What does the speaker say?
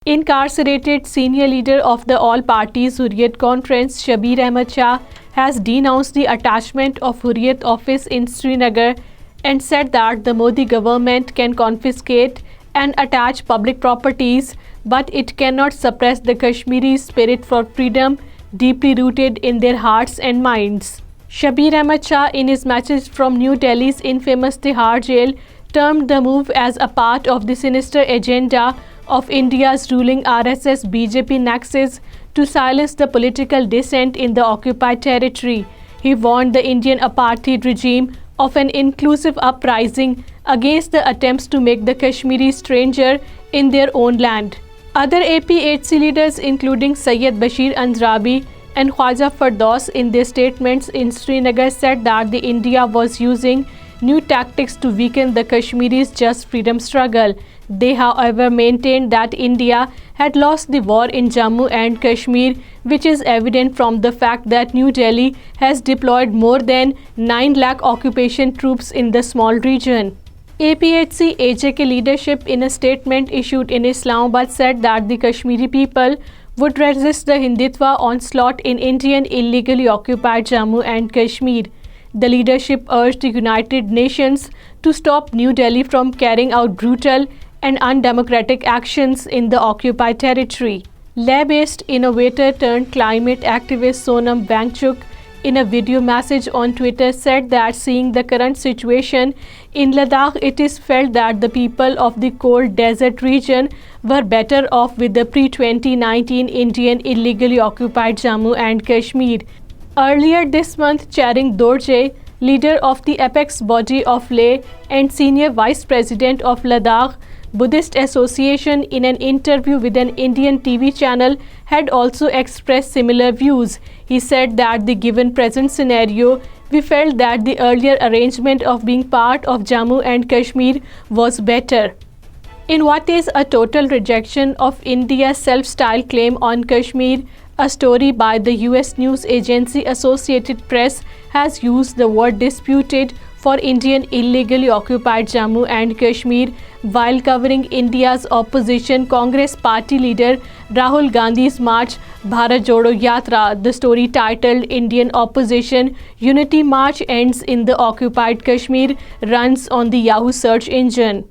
Incarcerated senior leader of the All Parties Hurriyat Conference, Shabbir Ahmed Shah, has denounced the attachment of Hurriyat office in Srinagar and said that the Modi government can confiscate and attach public properties, but it cannot suppress the Kashmiri spirit for freedom deeply rooted in their hearts and minds. Shabbir Ahmed Shah, in his message from New Delhi's infamous Tihar Jail, termed the move as a part of the sinister agenda of India's ruling RSS-BJP nexus to silence the political dissent in the occupied territory. He warned the Indian apartheid regime of an inclusive uprising against the attempts to make the Kashmiri stranger in their own land. Other APHC leaders, including Syed Bashir Andrabi and Khwaja Fardos, in their statements in Srinagar said that the India was using new tactics to weaken the Kashmiris' just freedom struggle. They, however, maintained that India had lost the war in Jammu and Kashmir, which is evident from the fact that New Delhi has deployed more than 9 lakh occupation troops in the small region. IIOJK leadership, in a statement issued in Islamabad, said that the Kashmiri people would resist the Hindutva onslaught in Indian illegally occupied Jammu and Kashmir. The leadership urged the United Nations to stop New Delhi from carrying out brutal and undemocratic actions in the occupied territory. Leh-based innovator turned climate activist Sonam Wangchuk, in a video message on Twitter, said that seeing the current situation in Ladakh, it is felt that the people of the cold desert region were better off with the pre-2019 Indian illegally occupied Jammu and Kashmir. Earlier this month, Charing Dorje, leader of the apex body of Leh and senior vice president of Ladakh Buddhist Association, in an interview with an Indian TV channel, had also expressed similar views. He said that the given present scenario, we felt that the earlier arrangement of being part of Jammu and Kashmir was better. In what is a total rejection of India's self-styled claim on Kashmir, a story by the US news agency Associated Press has used the word disputed for Indian illegally occupied Jammu and Kashmir while covering India's opposition Congress party leader Rahul Gandhi's March Bharat Jodo Yatra. The story, titled "Indian Opposition Unity March Ends in the Occupied Kashmir," runs on the Yahoo search engine.